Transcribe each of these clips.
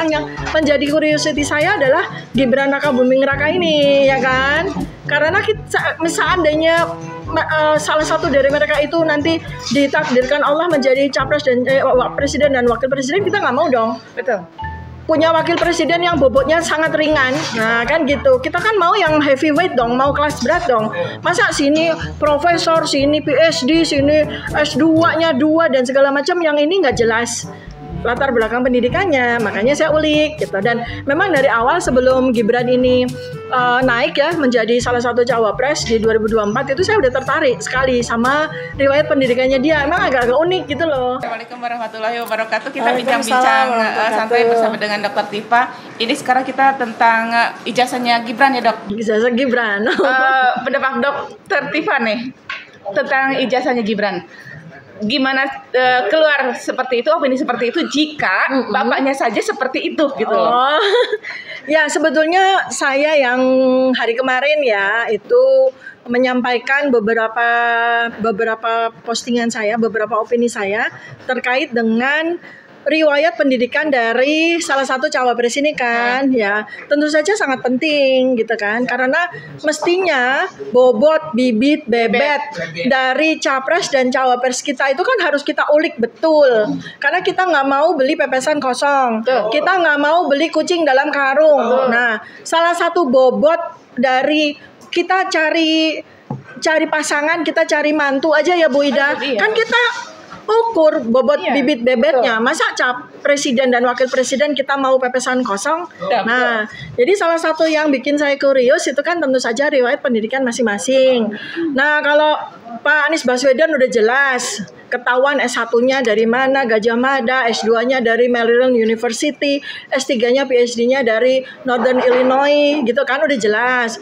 sekarang yang menjadi curiosity saya adalah Gibran Raka Buming Raka ini, ya kan? Karena seandainya salah satu dari mereka itu nanti ditakdirkan Allah menjadi capres dan presiden dan wakil presiden, kita nggak mau dong. Betul. Punya wakil presiden yang bobotnya sangat ringan. Nah kan gitu, kita kan mau yang heavyweight dong, mau kelas berat dong. Masa sini profesor, sini PhD, sini S2-nya 2 dan segala macam, yang ini nggak jelas latar belakang pendidikannya. Makanya saya ulik gitu. Dan memang dari awal sebelum Gibran ini naik ya menjadi salah satu cawapres di 2024, itu saya udah tertarik sekali sama riwayat pendidikannya dia. Emang agak-agak unik gitu loh. Assalamualaikum warahmatullahi wabarakatuh. Kita bincang-bincang santai bersama dengan Dr. Tifa. Ini sekarang kita tentang ijazahnya Gibran ya, Dok. Ijazah Gibran. Pendapat Dr. Tifa nih tentang ijazahnya Gibran. Gimana keluar seperti itu, opini seperti itu jika bapaknya saja seperti itu gitu loh. Ya sebetulnya saya yang hari kemarin ya itu menyampaikan beberapa postingan saya, beberapa opini saya terkait dengan riwayat pendidikan dari salah satu cawapres ini kan, ya tentu saja sangat penting gitu kan, karena mestinya bobot bibit bebet dari capres dan cawapres kita itu kan harus kita ulik betul, karena kita nggak mau beli pepesan kosong, kita nggak mau beli kucing dalam karung. Nah, salah satu bobot dari kita cari pasangan, kita cari mantu aja ya Bu Ida, kan kita ukur bobot bibit bebetnya. Masa presiden dan wakil presiden kita mau pepesan kosong? Nah, jadi salah satu yang bikin saya kurios itu kan tentu saja riwayat pendidikan masing-masing. Nah, kalau Pak Anies Baswedan udah jelas ketahuan S1-nya dari mana, Gajah Mada, S2-nya dari Maryland University, S3-nya PhD-nya dari Northern Illinois, gitu kan udah jelas.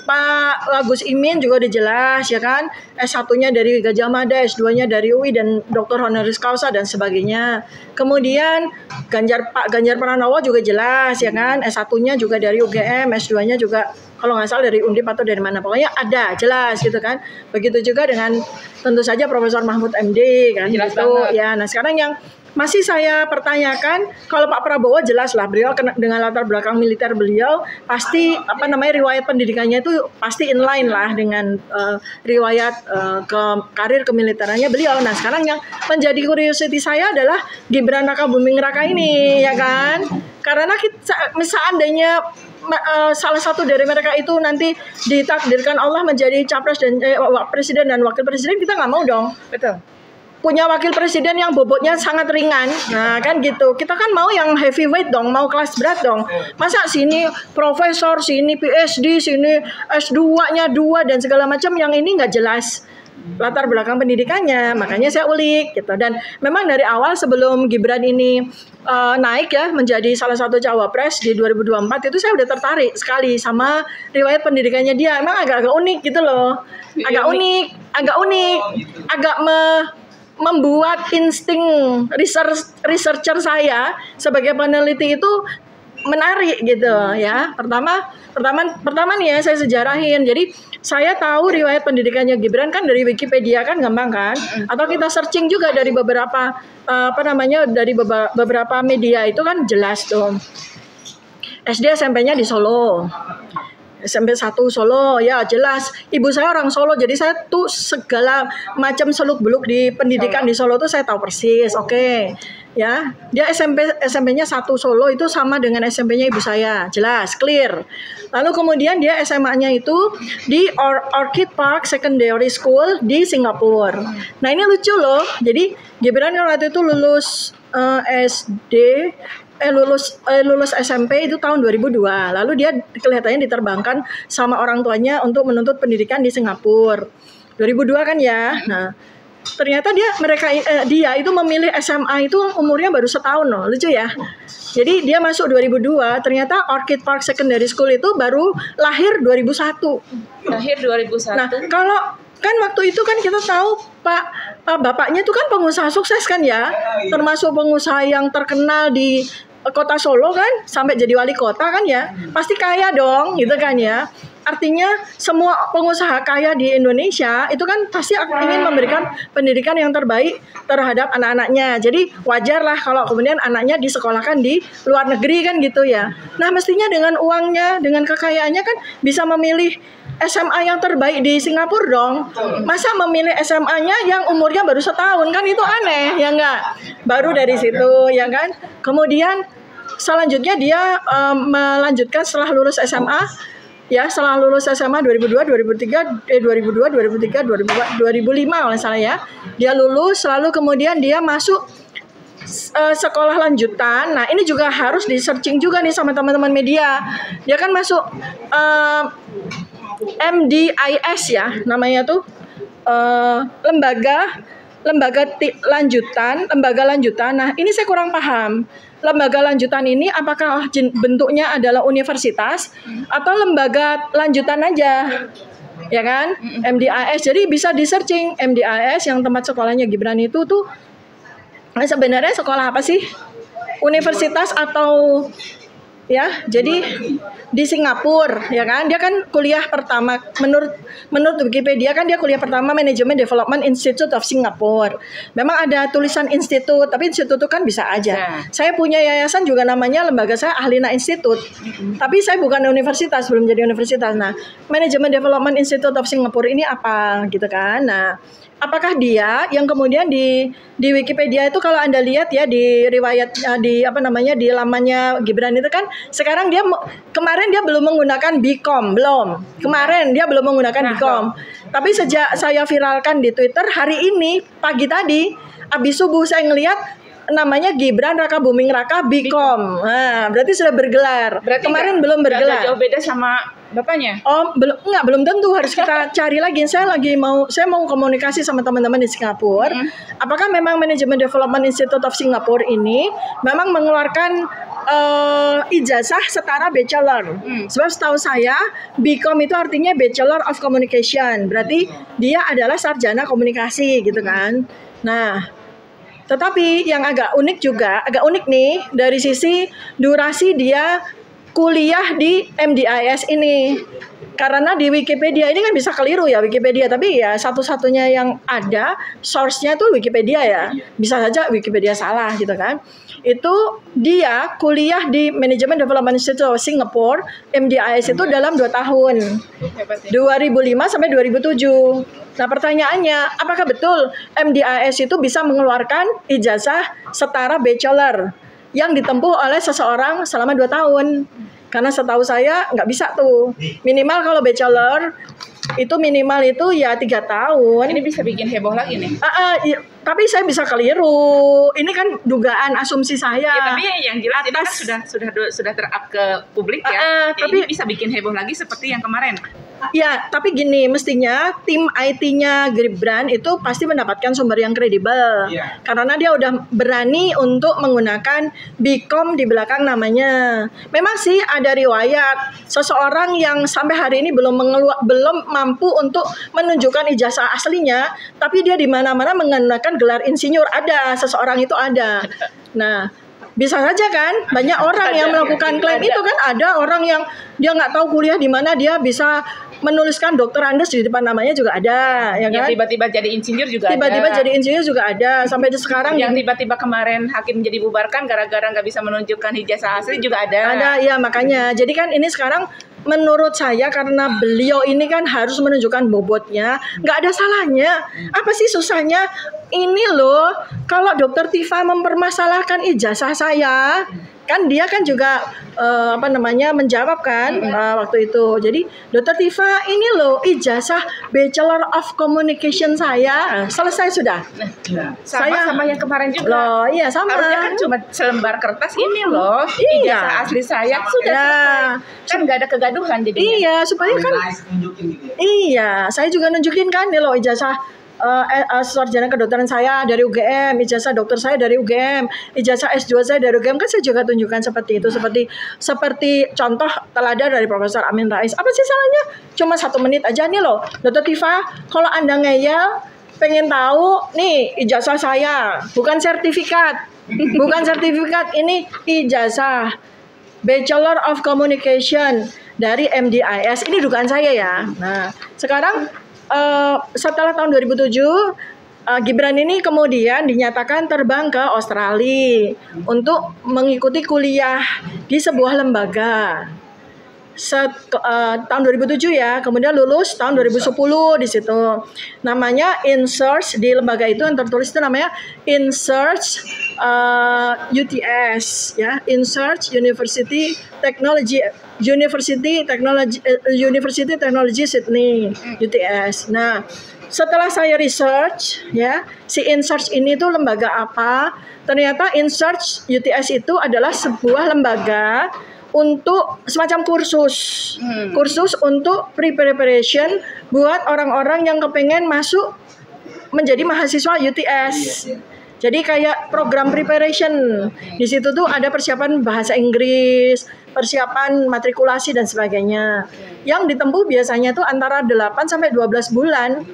Pak Gus Imin juga udah jelas ya kan, S1-nya dari Gajah Mada, S2-nya dari UI dan Dr. Honoris Causa dan sebagainya. Kemudian Pak Ganjar Pranowo juga jelas ya kan, S1-nya juga dari UGM, S2-nya juga kalau nggak salah dari Undip atau dari mana, pokoknya ada jelas gitu kan. Begitu juga dengan tentu saja Profesor Mahfud MD kan jelas gitu banget. Ya, nah sekarang yang masih saya pertanyakan, kalau Pak Prabowo jelas lah beliau dengan latar belakang militer beliau pasti riwayat pendidikannya itu pasti inline lah dengan riwayat karir kemiliterannya beliau. Nah sekarang yang menjadi curiosity saya adalah Gibran Raka Buming Raka ini ya kan, karena seandainya salah satu dari mereka itu nanti ditakdirkan Allah menjadi capres dan presiden dan wakil presiden, kita nggak mau dong. Betul. Punya wakil presiden yang bobotnya sangat ringan. Nah kan gitu, kita kan mau yang heavyweight dong, mau kelas berat dong. Masa sini profesor, sini PhD, sini S2-nya 2 dan segala macam, yang ini nggak jelas latar belakang pendidikannya. Makanya saya ulik gitu. Dan memang dari awal sebelum Gibran ini naik ya menjadi salah satu cawapres di 2024, itu saya udah tertarik sekali sama riwayat pendidikannya dia. Emang agak-agak unik gitu loh. Agak unik, agak membuat insting researcher saya sebagai peneliti itu menarik gitu ya. Pertama nih ya saya sejarahin. Jadi saya tahu riwayat pendidikannya Gibran kan dari Wikipedia kan gampang kan, atau kita searching juga dari beberapa dari beberapa media itu kan jelas tuh. SD SMP-nya di Solo. SMP 1 Solo, ya jelas. Ibu saya orang Solo, jadi saya tuh segala macam seluk-beluk di pendidikan di Solo tuh saya tahu persis. Oke. Ya, dia SMP-nya 1 Solo itu sama dengan SMP-nya ibu saya, jelas, clear. Lalu kemudian dia SMA-nya itu di Orchid Park Secondary School di Singapura. Nah ini lucu loh. Jadi Gibran waktu itu lulus lulus SMP itu tahun 2002. Lalu dia kelihatannya diterbangkan sama orang tuanya untuk menuntut pendidikan di Singapura. 2002 kan ya. Nah, ternyata dia itu memilih SMA itu umurnya baru setahun loh. Lucu ya. Jadi dia masuk 2002, ternyata Orchid Park Secondary School itu baru lahir 2001. Lahir 2001. Nah, kalau kan waktu itu kan kita tahu bapaknya itu kan pengusaha sukses kan ya, termasuk pengusaha yang terkenal di kota Solo kan, sampai jadi wali kota kan ya, pasti kaya dong gitu kan ya. artinya semua pengusaha kaya di Indonesia itu kan pasti ingin memberikan pendidikan yang terbaik terhadap anak-anaknya. Jadi wajar lah kalau kemudian anaknya disekolahkan di luar negeri kan gitu ya. Nah mestinya dengan uangnya, dengan kekayaannya kan bisa memilih SMA yang terbaik di Singapura dong. Masa memilih SMA-nya yang umurnya baru setahun, kan itu aneh ya enggak? Baru dari situ ya kan. Kemudian selanjutnya dia melanjutkan setelah lulus SMA. Ya, setelah lulus SMA 2002, 2003, 2002, 2003, 2005 kalau salah ya. Dia lulus, lalu kemudian dia masuk sekolah lanjutan. Nah, ini juga harus di searching juga nih sama teman-teman media. Dia kan masuk MDIS ya, namanya tuh lembaga lanjutan. Nah, ini saya kurang paham. Lembaga lanjutan ini apakah bentuknya adalah universitas atau lembaga lanjutan aja, ya kan? MDIS. Jadi bisa di searching MDIS yang tempat sekolahnya Gibran itu tuh sebenarnya sekolah apa sih? Universitas atau ya? Jadi di Singapura, ya kan? Dia kan kuliah pertama menurut Wikipedia kan dia kuliah pertama Management Development Institute of Singapore. Memang ada tulisan institut, tapi institut itu kan bisa aja. Saya punya yayasan juga namanya lembaga saya Ahlina Institute. Tapi saya bukan universitas, belum jadi universitas. Nah, Management Development Institute of Singapore ini apa gitu kan? Nah, apakah dia yang kemudian di Wikipedia itu kalau Anda lihat ya di riwayat di lamannya Gibran itu kan sekarang kemarin dia belum menggunakan Bcom, belum. Kemarin dia belum menggunakan Bcom. Tapi sejak saya viralkan di Twitter hari ini pagi tadi habis subuh saya ngelihat namanya Gibran Raka Buming Raka Bcom. Nah, berarti sudah bergelar. Berarti kemarin belum bergelar. Jauh beda sama bapaknya? Oh, belum tentu, harus kita cari lagi. Saya mau komunikasi sama teman-teman di Singapura. Apakah memang Management Development Institute of Singapore ini memang mengeluarkan ijazah setara bachelor? Sebab setahu saya Bcom itu artinya Bachelor of Communication. Berarti dia adalah sarjana komunikasi gitu kan. Nah, tetapi yang agak unik nih dari sisi durasi dia kuliah di MDIS ini. Karena di Wikipedia ini kan bisa keliru ya Wikipedia, tapi ya satu-satunya yang ada source-nya tuh Wikipedia ya. Bisa saja Wikipedia salah gitu kan. Itu dia kuliah di Management Development Institute of Singapore, MDIS itu dalam 2 tahun. 2005 sampai 2007. Nah, pertanyaannya, apakah betul MDIS itu bisa mengeluarkan ijazah setara bachelor yang ditempuh oleh seseorang selama 2 tahun? Karena setahu saya nggak bisa tuh. Minimal kalau bachelor itu minimal itu ya 3 tahun. Ini bisa bikin heboh lagi nih. Tapi saya bisa keliru. Ini kan dugaan asumsi saya. Ya, tapi yang jelas ini kan sudah ter-up ke publik ya. Tapi ini bisa bikin heboh lagi seperti yang kemarin. Ya, tapi gini, mestinya tim IT-nya Gibran itu pasti mendapatkan sumber yang kredibel. Karena dia udah berani untuk menggunakan Bcom di belakang namanya. Memang sih ada riwayat seseorang yang sampai hari ini belum mampu untuk menunjukkan ijazah aslinya, tapi dia di mana-mana menggunakan gelar insinyur. Ada, seseorang itu ada. Nah, bisa saja kan, banyak orang yang melakukan klaim itu kan. Ada orang yang dia nggak tahu kuliah di mana, dia bisa menuliskan Dr. Andes di depan namanya juga ada, ya kan? Tiba-tiba jadi insinyur juga ada. Tiba-tiba jadi insinyur juga ada. Sampai sekarang yang tiba-tiba kemarin hakim jadi bubarkan gara-gara nggak bisa menunjukkan ijazah asli juga ada. Ada, ya makanya. Jadi kan ini sekarang menurut saya karena beliau ini kan harus menunjukkan bobotnya, nggak ada salahnya. Apa sih susahnya? Ini loh, kalau Dokter Tifa mempermasalahkan ijazah saya, kan dia kan juga menjawab kan waktu itu. Jadi Dokter Tifa ini loh ijazah Bachelor of Communication saya, selesai sudah. Sama yang kemarin juga. Loh, iya sama. Harusnya kan cuma selembar kertas ini loh. Ijazah asli saya sudah selesai. Kan nggak ada kegaduhan jadinya. Iya, supaya kan. Iya, saya juga nunjukin kan nih loh ijazah sarjana kedokteran saya dari UGM, ijazah dokter saya dari UGM, ijazah S2 saya dari UGM, kan saya juga tunjukkan seperti itu, seperti contoh teladan dari Profesor Amin Rais. Apa sih salahnya? Cuma 1 menit aja nih loh, Dokter Tifa, kalau Anda ngeyel pengen tahu nih ijazah saya, bukan sertifikat, ini ijazah Bachelor of Communication dari MDIS. Ini dugaan saya ya. Nah, sekarang setelah tahun 2007 Gibran ini kemudian dinyatakan terbang ke Australia untuk mengikuti kuliah di sebuah lembaga. Tahun 2007 ya, kemudian lulus tahun 2010 di situ. Namanya InSearch, di lembaga itu yang tertulis itu namanya InSearch UTS ya, InSearch University Technology Sydney UTS. Nah, setelah saya research ya, si InSearch ini tuh lembaga apa? Ternyata InSearch UTS itu adalah sebuah lembaga untuk semacam kursus untuk preparation buat orang-orang yang kepengen masuk menjadi mahasiswa UTS. Jadi kayak program preparation. Di situ tuh ada persiapan bahasa Inggris, persiapan matrikulasi dan sebagainya. Yang ditempuh biasanya tuh antara 8 sampai 12 bulan.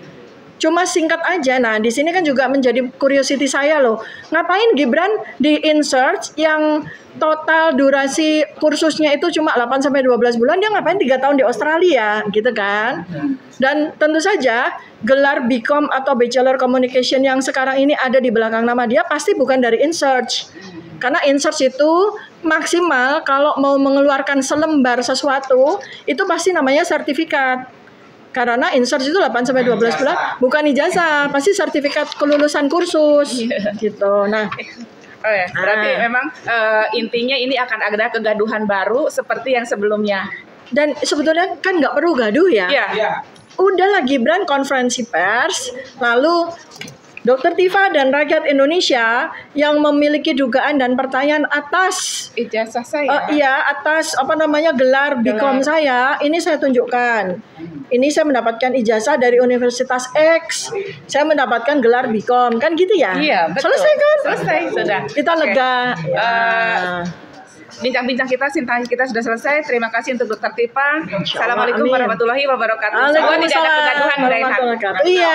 Cuma singkat aja. Nah, di sini kan juga menjadi curiosity saya loh. Ngapain Gibran di InSearch yang total durasi kursusnya itu cuma 8 sampai 12 bulan, dia ngapain 3 tahun di Australia, gitu kan? Dan tentu saja gelar BCom atau Bachelor Communication yang sekarang ini ada di belakang nama dia pasti bukan dari InSearch. Karena InSearch itu maksimal kalau mau mengeluarkan selembar sesuatu, itu pasti namanya sertifikat. Karena InSearch itu 8 sampai 12 bulan bukan ijazah, pasti sertifikat kelulusan kursus gitu. Nah, berarti memang intinya ini akan ada kegaduhan baru seperti yang sebelumnya. Dan sebetulnya kan nggak perlu gaduh ya. Iya. Udahlah Gibran konferensi pers, lalu Dr. Tifa dan rakyat Indonesia yang memiliki dugaan dan pertanyaan atas ijazah saya. Atas gelar BCom saya, ini saya tunjukkan. Ini saya mendapatkan ijazah dari Universitas X. Saya mendapatkan gelar BCom, kan gitu ya? Iya, betul. Selesai kan? Selesai, sudah. Kita lega. Bincang-bincang kita, sintahan kita sudah selesai. Terima kasih untuk Dr. Tifa. Assalamualaikum warahmatullahi wabarakatuh. Waalaikumsalam Semoga tidak ada kegaduhan, Reinhard. Iya.